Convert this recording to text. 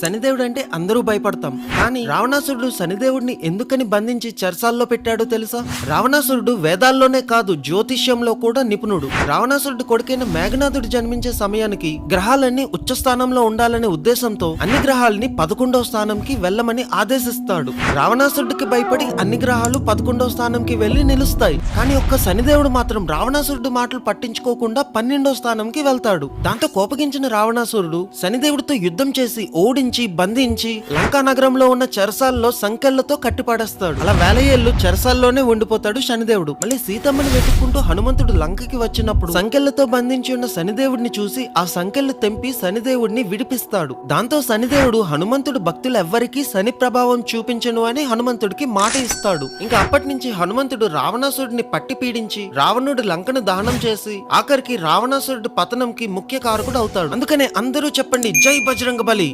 శనిదేవుడు అంటే అందరూ భయపడతాం, కానీ రావణాసురుడు శనిదేవుడిని ఎందుకని బంధించి చెరసాల్లో పెట్టాడో తెలుసా? రావణాసురుడు వేదాల్లోనే కాదు, జ్యోతిష్యంలో కూడా నిపుణుడు. రావణాసురుడు కొడుకైన మేఘనాథుడు జన్మించే సమయానికి గ్రహాలన్నీ ఉచ్చ స్థానంలో ఉండాలనే ఉద్దేశంతో అన్ని గ్రహాలని 11వ స్థానంకి వెళ్ళమని ఆదేశిస్తాడు. రావణాసురుడికి భయపడి అన్ని గ్రహాలు 11వ స్థానంకి వెళ్లి నిలుస్తాయి. కానీ ఒక్క శనిదేవుడు మాత్రం రావణాసురుడు మాటలు పట్టించుకోకుండా 12వ స్థానంకి వెళ్తాడు. దాంతో కోపగించిన రావణాసురుడు శనిదేవుడితో యుద్ధం చేసి ఓడించి బంధించి లంకా నగరంలో ఉన్న చెరసాల్లో సంకెళ్లతో కట్టిపడేస్తాడు. అలా వేల ఏళ్లు చెరసాల్లోనే ఉండిపోతాడు శనిదేవుడు. మళ్ళీ సీతమ్మని వెతుక్కుంటూ హనుమంతుడు లంకకి వచ్చినప్పుడు సంకెళ్లతో బంధించి ఉన్న శనిదేవుడిని చూసి ఆ సంకెళ్లు తెంపి శనిదేవుడిని విడిపిస్తాడు. దాంతో శనిదేవుడు హనుమంతుడు భక్తులు ఎవ్వరికీ శని ప్రభావం చూపించను అని హనుమంతుడికి మాట ఇస్తాడు. ఇంకా అప్పటి నుంచి హనుమంతుడు రావణాసురుడిని పట్టి పీడించి రావణుడి లంకను దహనం చేసి ఆఖరికి రావణాసురుడి పతనంకి ముఖ్య కారకుడు అవుతాడు. అందుకనే అందరూ చెప్పండి, జై బజరంగబలి.